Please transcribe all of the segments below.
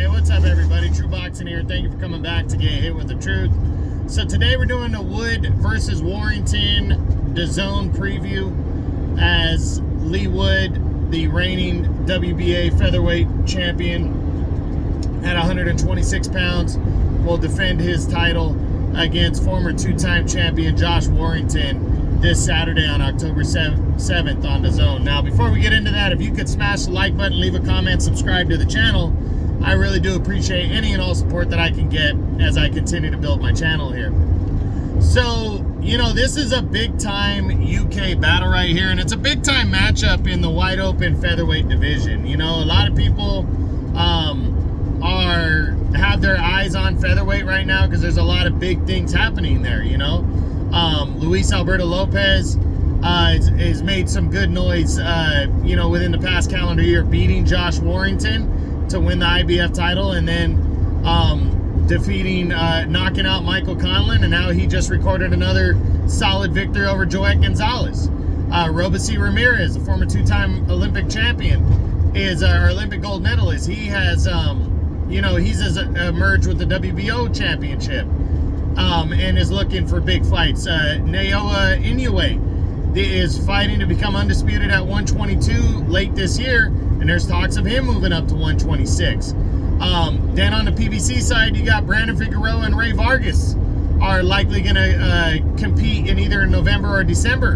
Hey, what's up, everybody? True Boxing here. Thank you for coming back to get hit with the truth. So today we're doing a Wood versus Warrington DAZN preview as Lee Wood, the reigning WBA featherweight champion at 126 pounds, will defend his title against former two-time champion Josh Warrington this Saturday on October 7th on DAZN. Now, before we get into that, if you could smash the like button, leave a comment, subscribe to the channel, I really do appreciate any and all support that I can get as I continue to build my channel here. So, you know, this is a big-time UK battle right here, and it's a big-time matchup in the wide-open featherweight division. You know, a lot of people have their eyes on featherweight right now because there's a lot of big things happening there, you know. Luis Alberto Lopez has made some good noise, you know, within the past calendar year, beating Josh Warrington to win the IBF title, and then defeating, knocking out Michael Conlan, and now he just recorded another solid victory over Joet Gonzalez. Robeisy Ramirez, a former two-time Olympic champion, is our Olympic gold medalist. He has, you know, he's emerged with the WBO championship and is looking for big fights. Naoya Inoue is fighting to become undisputed at 122 late this year, and there's talks of him moving up to 126. Then on the PBC side, you got Brandon Figueroa and Ray Vargas are likely going to compete in either November or December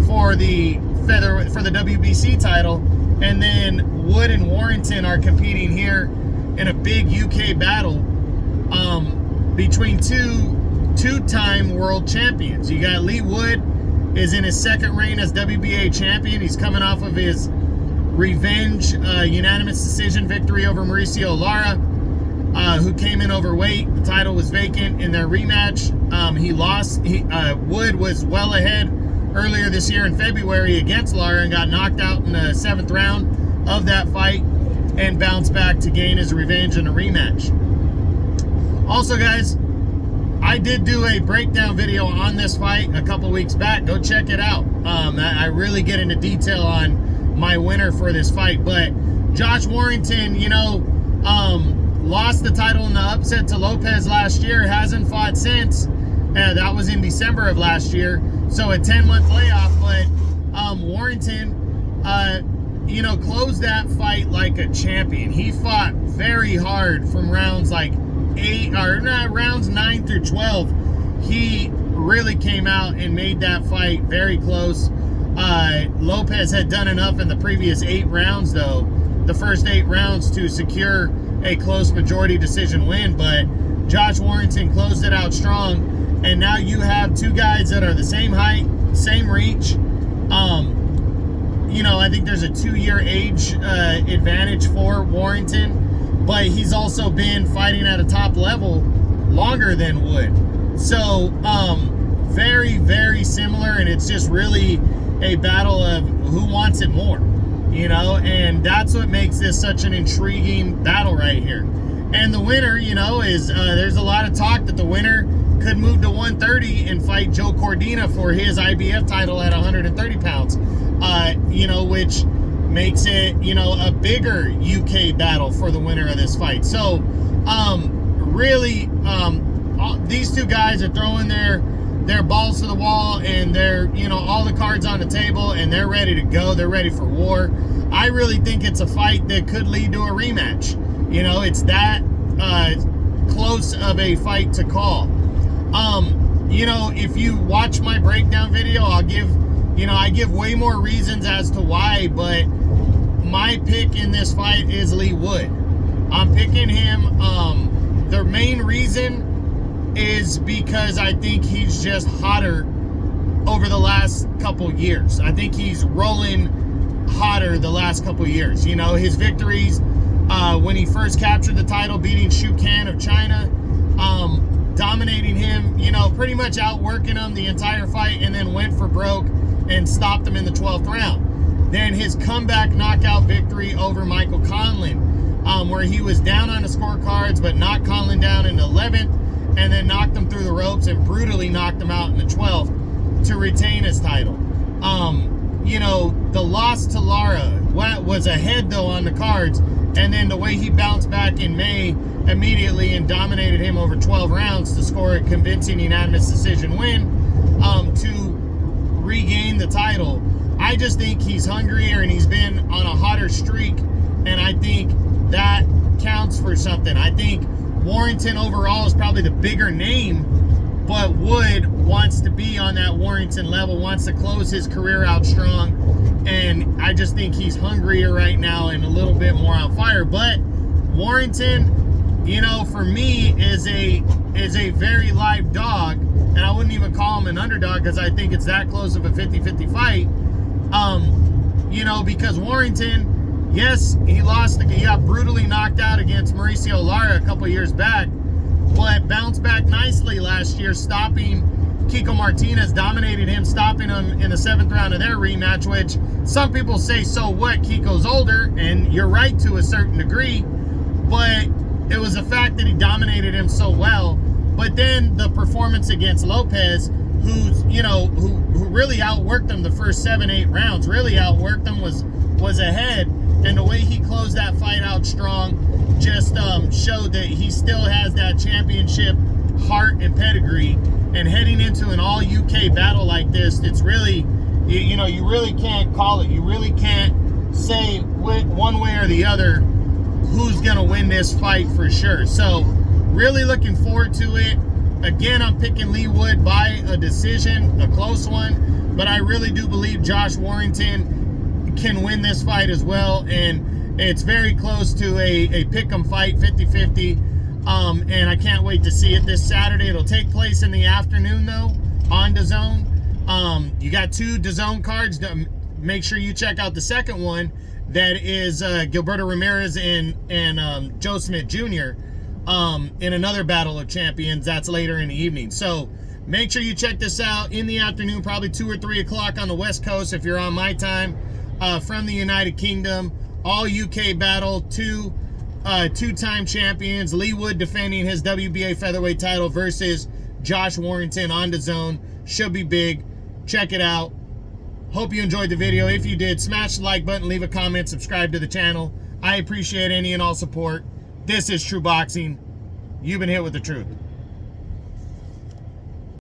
for the WBC title, and then Wood and Warrington are competing here in a big UK battle between two-time world champions. You got Lee Wood is in his second reign as WBA champion. He's coming off of his revenge unanimous decision victory over Mauricio Lara, who came in overweight. The title was vacant in their rematch. He lost. Wood was well ahead earlier this year in February against Lara and got knocked out in the 7th round of that fight and bounced back to gain his revenge in a rematch. Also, guys, I did do a breakdown video on this fight a couple weeks back. Go check it out. I really get into detail on my winner for this fight. But Josh Warrington, you know, lost the title in the upset to Lopez last year, hasn't fought since. That was in December of last year, so a 10-month layoff. But Warrington, you know, closed that fight like a champion. He fought very hard from rounds like rounds 9 through 12. He really came out and made that fight very close. Lopez had done enough in the previous 8 rounds, though, the first 8 rounds, to secure a close majority decision win. But Josh Warrington closed it out strong, and now you have two guys that are the same height, same reach. You know, I think there's a 2-year age advantage for Warrington, but he's also been fighting at a top level longer than Wood. So, very, very similar, and it's just really a battle of who wants it more, you know, and that's what makes this such an intriguing battle right here. And the winner, you know, is there's a lot of talk that the winner could move to 130 and fight Joe Cordina for his IBF title at 130 pounds, you know, which makes it, you know, a bigger UK battle for the winner of this fight. So, really, these two guys are throwing their balls to the wall, and they're, you know, all the cards on the table, and they're ready to go. They're ready for war. I really think it's a fight that could lead to a rematch. You know, it's that close of a fight to call. You know, if you watch my breakdown video, I give way more reasons as to why, but my pick in this fight is Lee Wood. I'm picking him. The main reason is because I think he's just hotter over the last couple years. I think he's rolling hotter the last couple years. You know, his victories when he first captured the title, beating Shu Kan of China, dominating him, you know, pretty much outworking him the entire fight, and then went for broke and stopped him in the 12th round. Then his comeback knockout victory over Michael Conlan, where he was down on the scorecards but knocked Conlan down in the 11th, and then knocked him through the ropes and brutally knocked him out in the 12th to retain his title. You know, the loss to Lara was ahead, though, on the cards, And then the way he bounced back in May immediately and dominated him over 12 rounds to score a convincing unanimous decision win to regain the title. I just think he's hungrier and he's been on a hotter streak, and I think that counts for something. I think Warrington overall is probably the bigger name, but Wood wants to be on that Warrington level, wants to close his career out strong, and I just think he's hungrier right now and a little bit more on fire. But Warrington, you know, for me is a very live dog, and I wouldn't even call him an underdog because I think it's that close of a 50-50 fight. You know, because Warrington, yes, he got brutally knocked out against Mauricio Lara a couple years back, but bounced back nicely last year, stopping Kiko Martinez, dominated him, stopping him in the 7th round of their rematch, which some people say, so what, Kiko's older, and you're right to a certain degree, but it was the fact that he dominated him so well. But then the performance against Lopez, who's, you know, who really outworked him the first 7-8 rounds, really outworked him, was ahead, and the way he closed that fight out strong just showed that he still has that championship heart and pedigree. And heading into an all UK battle like this, it's really, you know, you really can't call it. You really can't say one way or the other who's gonna win this fight for sure. So really looking forward to it. Again, I'm picking Lee Wood by a decision, a close one, but I really do believe Josh Warrington can win this fight as well, and it's very close to a pick'em fight, 50-50, and I can't wait to see it this Saturday. It'll take place in the afternoon, though, on DAZN. You got 2 DAZN cards. Make sure you check out the second one. That is Gilberto Ramirez and Joe Smith Jr. In another battle of champions. That's later in the evening. So make sure you check this out in the afternoon, probably 2 or 3 o'clock on the West Coast if you're on my time, from the United Kingdom. All UK battle, 2 two-time champions. Lee Wood defending his WBA featherweight title versus Josh Warrington on DAZN. Should be big. Check it out. Hope you enjoyed the video. If you did, smash the like button, leave a comment, subscribe to the channel. I appreciate any and all support. This is True Boxing. You've been hit with the truth.